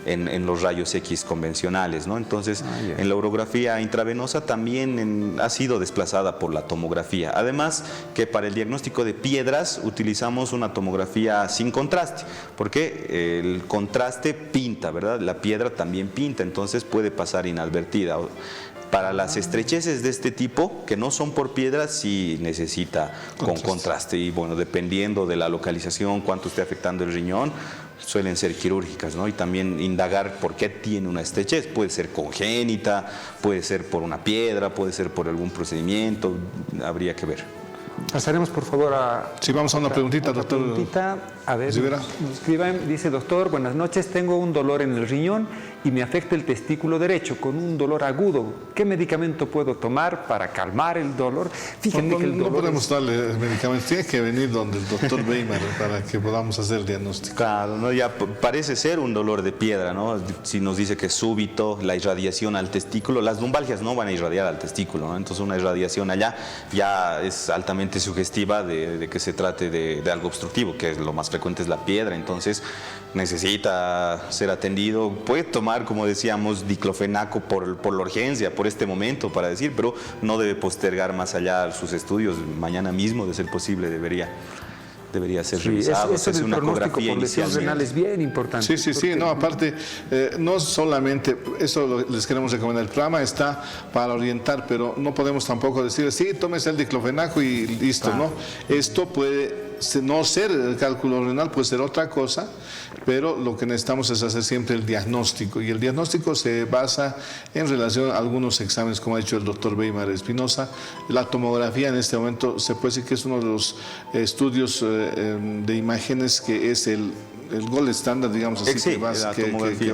en los rayos X convencionales, ¿no? Entonces, en la urografía intravenosa también ha sido desplazada por la tomografía. Además, que para el diagnóstico de piedras utilizamos una tomografía sin contraste, porque el contraste pinta, ¿verdad? La piedra también pinta, entonces puede pasar inadvertida. Para las estrecheces de este tipo, que no son por piedras, sí necesita con contraste. Y bueno, dependiendo de la localización, cuánto esté afectando el riñón, suelen ser quirúrgicas, ¿no? Y también indagar por qué tiene una estrechez. Puede ser congénita, puede ser por una piedra, puede ser por algún procedimiento, habría que ver. Pasaremos, por favor, a... Sí, vamos a una preguntita, doctor. A ver, dice, doctor, buenas noches, tengo un dolor en el riñón y me afecta el testículo derecho con un dolor agudo. ¿Qué medicamento puedo tomar para calmar el dolor? Fíjate que el dolor no podemos darle medicamentos, tiene que venir donde el doctor Weimar para que podamos hacer el diagnóstico. Claro, ¿no? Ya parece ser un dolor de piedra, ¿no? Si nos dice que es súbito, la irradiación al testículo, las lumbalgias no van a irradiar al testículo, ¿no? Entonces una irradiación allá ya es altamente sugestiva de que se trate de algo obstructivo, que es lo más frecuente es la piedra, entonces necesita ser atendido. Puede tomar, como decíamos, diclofenaco por la urgencia, por este momento, para decir, pero no debe postergar más allá sus estudios. Mañana mismo, de ser posible, debería ser revisado. Eso del pronóstico por lesión renal es bien importante. Sí, no, aparte, no solamente, eso les queremos recomendar, el programa está para orientar, pero no podemos tampoco decir, sí, tómese el diclofenaco y listo, ¿no? Esto puede no ser el cálculo renal, puede ser otra cosa, pero lo que necesitamos es hacer siempre el diagnóstico, y el diagnóstico se basa en relación a algunos exámenes, como ha dicho el doctor Weimar Espinosa. La tomografía en este momento se puede decir que es uno de los estudios de imágenes que es el el gol estándar, digamos así, Sí, que va a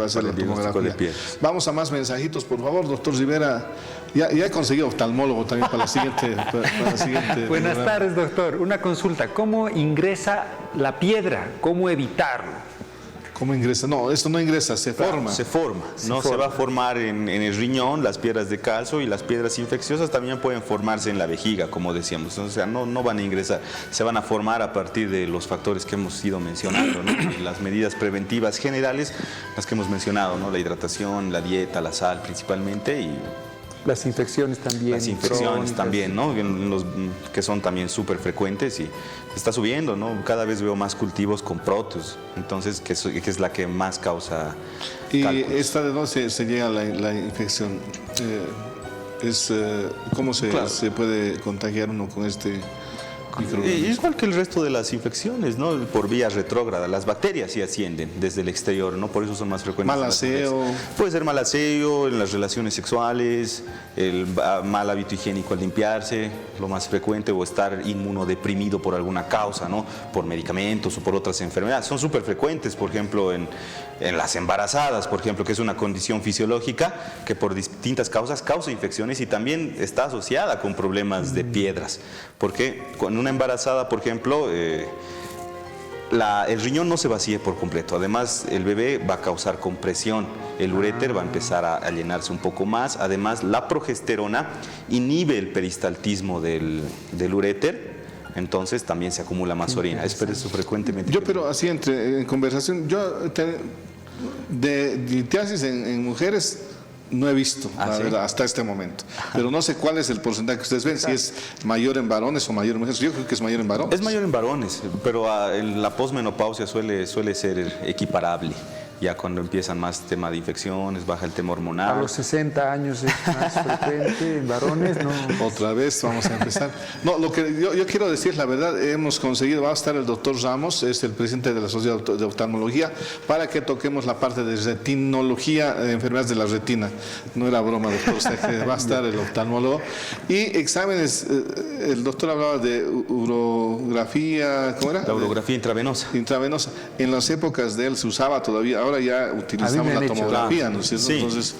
ser la tomografía. Vamos a más mensajitos, por favor, doctor Rivera. Ya he conseguido oftalmólogo también para la siguiente. Buenas tardes, doctor. Una consulta. ¿Cómo ingresa la piedra? ¿Cómo evitarlo? ¿Cómo ingresa? No, esto no ingresa, se forma. Se forma, ¿no? Se va a formar en el riñón, las piedras de calcio, y las piedras infecciosas también pueden formarse en la vejiga, como decíamos. O sea, no van a ingresar, se van a formar a partir de los factores que hemos ido mencionando, ¿no? Las medidas preventivas generales, las que hemos mencionado, ¿no? La hidratación, la dieta, la sal principalmente, y las infecciones también. Las infecciones también, ¿no? Que son también súper frecuentes, y está subiendo, ¿no? Cada vez veo más cultivos con Proteus, entonces, que es la que más causa ¿Y cálculos. esta de dónde se llega la infección? ¿Cómo se puede contagiar uno con este microorganismo? Igual que el resto de las infecciones, ¿no? Por vía retrógrada. Las bacterias sí ascienden desde el exterior, ¿no? Por eso son más frecuentes. Mal aseo. Puede ser mal aseo en las relaciones sexuales, el mal hábito higiénico al limpiarse, lo más frecuente, o estar inmunodeprimido por alguna causa, ¿no? Por medicamentos o por otras enfermedades. Son súper frecuentes, por ejemplo, en las embarazadas, por ejemplo, que es una condición fisiológica que por distintas causas causa infecciones, y también está asociada con problemas de piedras. Porque con una embarazada, por ejemplo, el riñón no se vacía por completo. Además, el bebé va a causar compresión. El uréter va a empezar a llenarse un poco más. Además, la progesterona inhibe el peristaltismo del uréter. Entonces también se acumula más orina. Es por eso frecuentemente. Pero así en conversación, de litiasis en mujeres no he visto, la verdad, hasta este momento. Pero no sé cuál es el porcentaje que ustedes ven, si es mayor en varones o mayor en mujeres. Yo creo que es mayor en varones. Es mayor en varones, pero en la posmenopausia suele ser equiparable. Ya cuando empiezan más tema de infecciones, baja el tema hormonal. A los 60 años es más frecuente en varones, ¿no? Otra vez vamos a empezar. No, lo que yo quiero decir, la verdad, hemos conseguido, va a estar el doctor Ramos, es el presidente de la Sociedad de Oftalmología, para que toquemos la parte de retinología, enfermedades de la retina. No era broma, doctor, o sea, que va a estar el oftalmólogo. Y exámenes, el doctor hablaba de urografía, ¿cómo era? La urografía intravenosa. Intravenosa. En las épocas de él se usaba todavía. Ahora ya utilizamos la tomografía, ¿no es cierto? Sí. Entonces,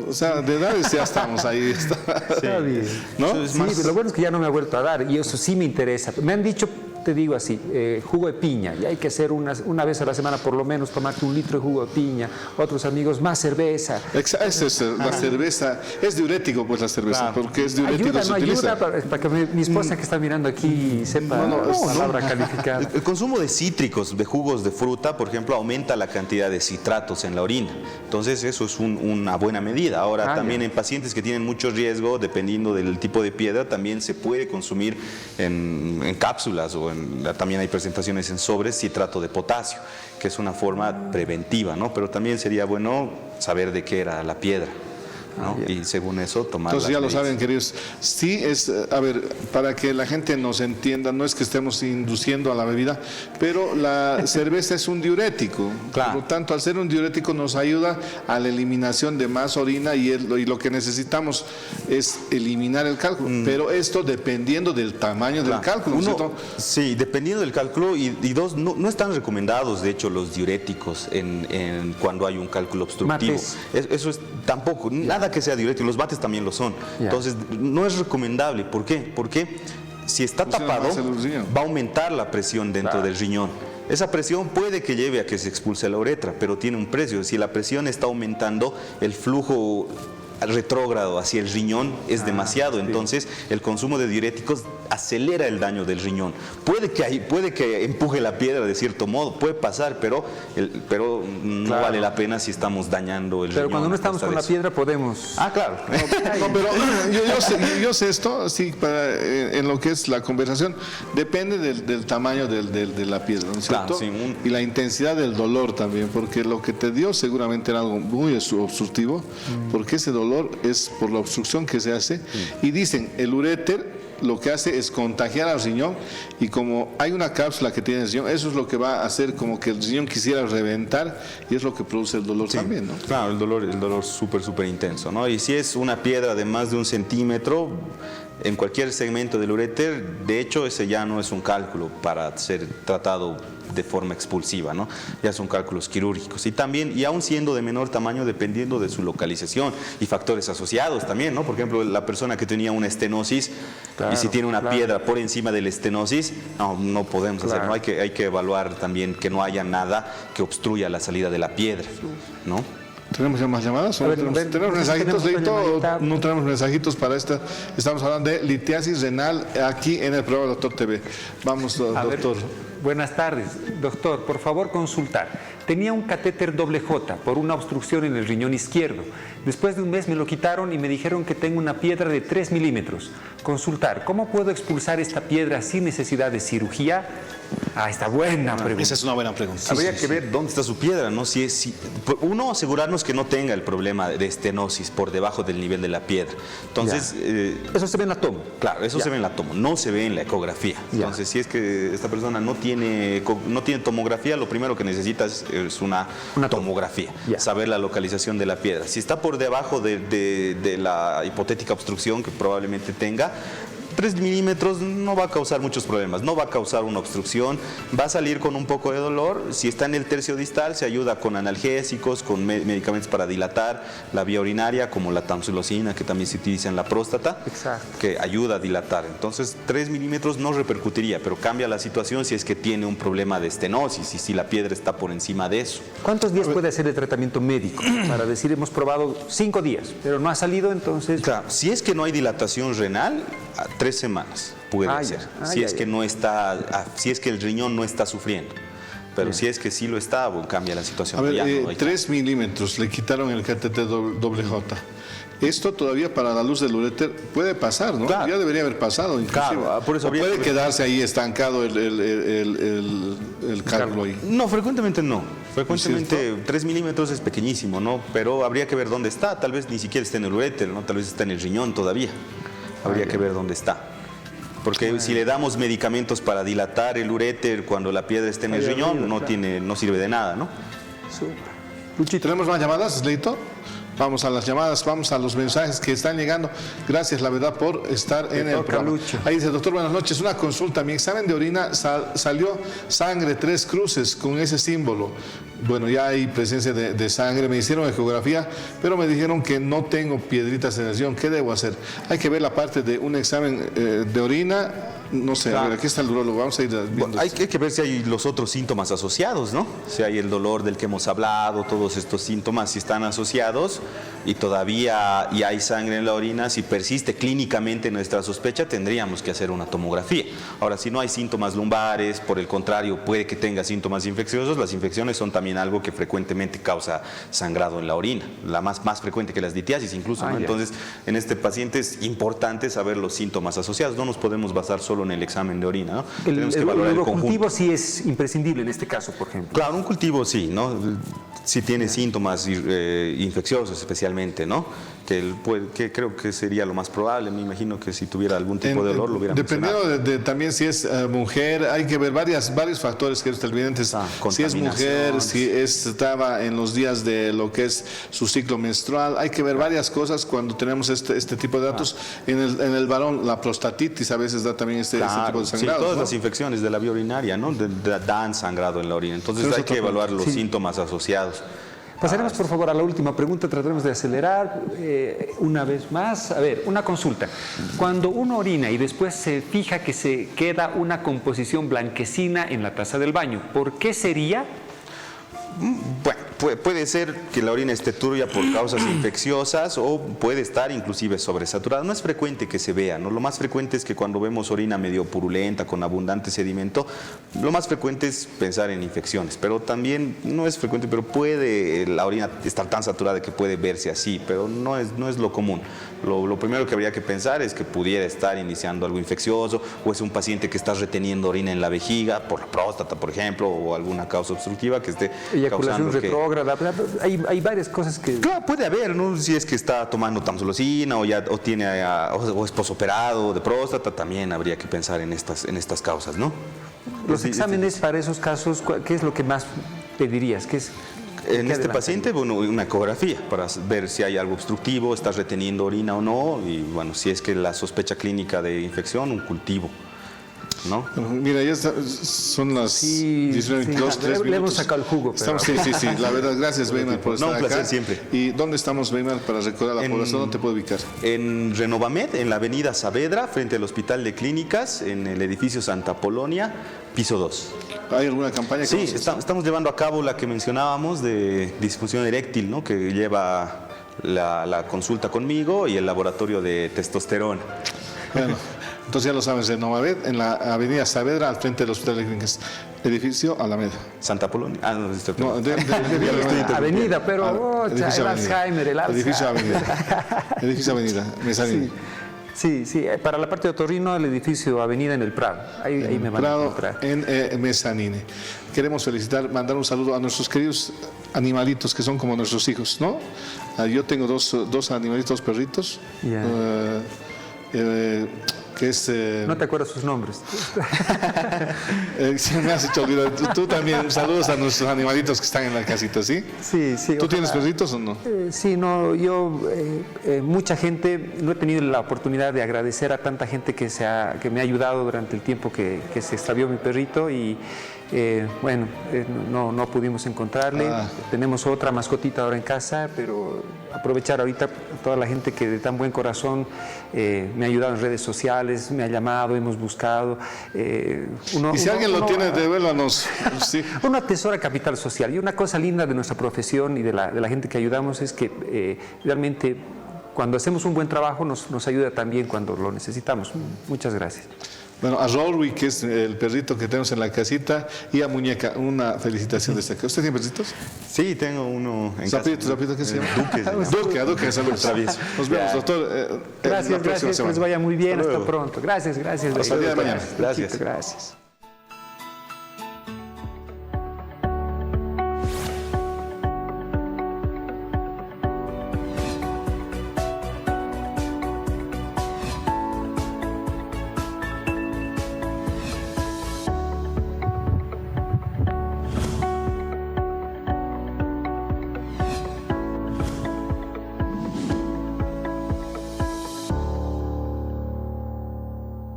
o sea, de edades ya estamos ahí. Está bien. ¿No? Sí, lo bueno es que ya no me ha vuelto a dar, y eso sí me interesa. Me han dicho, te digo así, jugo de piña, y hay que hacer una vez a la semana por lo menos, tomarte 1 litro de jugo de piña. Otros amigos, más cerveza. La cerveza es diurético, pues la cerveza, porque es diurético. Ayuda para que mi esposa que está mirando aquí sepa la palabra calificada. El consumo de cítricos, de jugos de fruta, por ejemplo, aumenta la cantidad de citratos en la orina. Entonces eso es una buena medida. Ahora también en pacientes que tienen mucho riesgo, dependiendo del tipo de piedra, también se puede consumir en cápsulas, o también hay presentaciones en sobres, citrato de potasio, que es una forma preventiva, ¿no? Pero también sería bueno saber de qué era la piedra, ¿no? Y según eso tomar. Entonces ya lo saben, queridos. Sí, para que la gente nos entienda, no es que estemos induciendo a la bebida, pero la cerveza es un diurético. Claro. Por lo tanto, al ser un diurético nos ayuda a la eliminación de más orina, y lo que necesitamos es eliminar el cálculo. Pero esto dependiendo del tamaño del cálculo, ¿cierto? Sí, dependiendo del cálculo, y dos, no están recomendados, de hecho, los diuréticos cuando hay un cálculo obstructivo. Mates. Eso es tampoco, nada que sea diurético, los mates también lo son. Entonces, no es recomendable. ¿Por qué? Porque si está tapado, va a aumentar la presión dentro del riñón. Esa presión puede que lleve a que se expulse la uretra, pero tiene un precio. Si la presión está aumentando, el flujo retrógrado hacia el riñón es demasiado, entonces el consumo de diuréticos acelera el daño del riñón. Puede que empuje la piedra de cierto modo, puede pasar, pero no vale la pena si estamos dañando el riñón. Pero cuando no estamos con la piedra podemos. Claro. No, pero yo sé esto, sí, en lo que es la conversación, depende del tamaño de la piedra, ¿no es cierto? Claro, sí. Y la intensidad del dolor también, porque lo que te dio seguramente era algo muy obstructivo, porque ese dolor es por la obstrucción que se hace. Y dicen, el uréter lo que hace es contagiar al riñón, y como hay una cápsula que tiene el riñón, eso es lo que va a hacer como que el riñón quisiera reventar, y es lo que produce el dolor también, ¿no? Claro, el dolor súper intenso, ¿no? Y si es una piedra de más de 1 centímetro, en cualquier segmento del uréter, de hecho ese ya no es un cálculo para ser tratado de forma expulsiva, ¿no? Ya son cálculos quirúrgicos. Y también, y aún siendo de menor tamaño, dependiendo de su localización y factores asociados también, ¿no? Por ejemplo, la persona que tenía una estenosis, y si tiene una piedra por encima de la estenosis, no podemos hacer, ¿no? Hay que evaluar también que no haya nada que obstruya la salida de la piedra, ¿no? ¿Tenemos ya más llamadas? ¿Tenemos mensajitos, Leito? No tenemos mensajitos para esta. Estamos hablando de litiasis renal aquí en el programa Doctor TV. Vamos, doctor. Buenas tardes. Doctor, por favor, consultar. Tenía un catéter doble J por una obstrucción en el riñón izquierdo. Después de un mes me lo quitaron y me dijeron que tengo una piedra de 3 milímetros. Consultar, ¿cómo puedo expulsar esta piedra sin necesidad de cirugía? Está buena pregunta. Esa es una buena pregunta. Habría que ver dónde está su piedra, ¿no? Uno, asegurarnos que no tenga el problema de estenosis por debajo del nivel de la piedra. Entonces, eso se ve en la tomo. Claro, eso se ve en la tomo, no se ve en la ecografía. Entonces, si es que esta persona no tiene tomografía, lo primero que necesita es una tomografía, saber la localización de la piedra. Si está por debajo de la hipotética obstrucción que probablemente tenga, 3 milímetros no va a causar muchos problemas, no va a causar una obstrucción, va a salir con un poco de dolor. Si está en el tercio distal, se ayuda con analgésicos, con medicamentos para dilatar la vía urinaria, como la tamsulosina, que también se utiliza en la próstata, que ayuda a dilatar. Entonces, 3 milímetros no repercutiría, pero cambia la situación si es que tiene un problema de estenosis y si la piedra está por encima de eso. ¿Cuántos días puede hacer el tratamiento médico? Para decir, hemos probado 5 días, pero no ha salido, entonces... Claro, si es que no hay dilatación renal, 3 semanas puede ser. Si es que el riñón no está sufriendo. Pero si es que sí lo está, cambia la situación. A ver, 3 milímetros le quitaron el catéter doble J. Esto todavía para la luz del uréter puede pasar, ¿no? Claro. Ya debería haber pasado, inclusive. Claro, por eso puede quedarse ahí estancado el cálculo ahí. No, frecuentemente no. Frecuentemente 3 milímetros es pequeñísimo, ¿no? Pero habría que ver dónde está. Tal vez ni siquiera está en el uréter, ¿no? Tal vez está en el riñón todavía. Habría que ver dónde está. Porque si le damos medicamentos para dilatar el uréter cuando la piedra está en el riñón, no sirve de nada, ¿no? Luchi, ¿tenemos más llamadas, Leito? Vamos a las llamadas, vamos a los mensajes que están llegando. Gracias, la verdad, por estar en el programa. Ahí dice, doctor, buenas noches. Una consulta. Mi examen de orina salió sangre 3 cruces con ese símbolo. Bueno, ya hay presencia de sangre. Me hicieron ecografía, pero me dijeron que no tengo piedritas en el riñón. ¿Qué debo hacer? Hay que ver la parte de un examen de orina. No sé, a ver, aquí está el urólogo, vamos a ir viendo. Hay que ver si hay los otros síntomas asociados, ¿no? Si hay el dolor del que hemos hablado, todos estos síntomas, si están asociados y todavía hay sangre en la orina, si persiste clínicamente nuestra sospecha, tendríamos que hacer una tomografía. Ahora, si no hay síntomas lumbares, por el contrario, puede que tenga síntomas infecciosos, las infecciones son también algo que frecuentemente causa sangrado en la orina, la más frecuente que las litiasis incluso, ¿no? Entonces, en este paciente es importante saber los síntomas asociados, no nos podemos basar solo en el examen de orina, ¿no? Tenemos que valorar el cultivo sí es imprescindible en este caso, por ejemplo. Claro, un cultivo sí, ¿no? Si tiene síntomas infecciosos especialmente, ¿no? Que creo que sería lo más probable. Me imagino que si tuviera algún tipo de dolor lo hubiera mencionado. Dependiendo también si es mujer, hay que ver varios factores que televidentes. Si es mujer, si estaba en los días de lo que es su ciclo menstrual, hay que ver varias cosas cuando tenemos este tipo de datos. En el varón, la prostatitis a veces da también este tipo de sangrado. Sí, todas las infecciones de la vía urinaria, ¿no? Dan sangrado en la orina. Entonces hay que evaluar los síntomas asociados. Pasaremos por favor a la última pregunta, trataremos de acelerar una vez más. A ver, una consulta. Cuando uno orina y después se fija que se queda una composición blanquecina en la taza del baño, ¿por qué sería? Bueno, puede ser que la orina esté turbia por causas infecciosas o puede estar inclusive sobresaturada. No es frecuente que se vea, ¿no? Lo más frecuente es que cuando vemos orina medio purulenta, con abundante sedimento, lo más frecuente es pensar en infecciones, pero también no es frecuente, pero puede la orina estar tan saturada que puede verse así, pero no es lo común. Lo primero que habría que pensar es que pudiera estar iniciando algo infeccioso o es un paciente que está reteniendo orina en la vejiga, por la próstata, por ejemplo, o alguna causa obstructiva que esté eyaculación retrógrada. Hay varias cosas que... Claro, puede haber, ¿no? Si es que está tomando tamsulosina o es posoperado de próstata, también habría que pensar en estas causas, ¿no? Los exámenes para esos casos, ¿qué es lo que más pedirías? ¿Qué es? En este paciente, bueno, una ecografía para ver si hay algo obstructivo, está reteniendo orina o no, y bueno, si es que la sospecha clínica de infección, un cultivo, ¿no? Mira, ya son las 19:22, 3 minutos. Le hemos sacado el jugo. Pero... Sí, la verdad, gracias, Weimar, por estar acá. Un placer siempre. ¿Y dónde estamos, Weimar, para recordar a la población? ¿Dónde te puedo ubicar? En Renovamed, en la avenida Saavedra, frente al Hospital de Clínicas, en el edificio Santa Polonia, piso 2. ¿Hay alguna campaña? Sí, estamos llevando a cabo la que mencionábamos de disfunción eréctil, ¿no? Que lleva la consulta conmigo y el laboratorio de testosterona. Bueno, entonces ya lo sabes, en Renovamed, en la avenida Saavedra, al frente del Hospital de Clínicas, edificio Alameda. Santa Polonia. Ah, no, avenida, pero el Alzheimer, el Alzheimer. Edificio Avenida. Edificio Avenida, Mezzanini. Sí, para la parte de otorrino, el edificio Avenida en el Prado. Ahí me van a encontrar. En Mezzanini. Queremos mandar un saludo a nuestros queridos animalitos que son como nuestros hijos, ¿no? Yo tengo dos animalitos, perritos. Yeah. Que es... No te acuerdas sus nombres. Se me has hecho olvidar. Tú también, saludos a nuestros animalitos que están en la casita, ¿sí? Sí. ¿Tú tienes perritos o no? Sí, no, yo, mucha gente, no he tenido la oportunidad de agradecer a tanta gente que me ha ayudado durante el tiempo que se extravió mi perrito y no pudimos encontrarle. Tenemos otra mascotita ahora en casa, pero aprovechar ahorita a toda la gente que de tan buen corazón me ha ayudado en redes sociales, me ha llamado, hemos buscado. Y si alguien lo tiene, devuélvanos. Sí. Uno atesora capital social. Y una cosa linda de nuestra profesión y de la gente que ayudamos es que realmente cuando hacemos un buen trabajo nos ayuda también cuando lo necesitamos. Muchas gracias. Bueno, a Rolwy, que es el perrito que tenemos en la casita, y a Muñeca, una felicitación de esta casa. ¿Usted tiene perritos? Sí, tengo uno en casa. ¿Zapito qué se llama? Duque, saludos. Nos vemos, doctor. Gracias, que les vaya muy bien. Hasta pronto. Gracias. Hasta el día de mañana. Gracias. Gracias.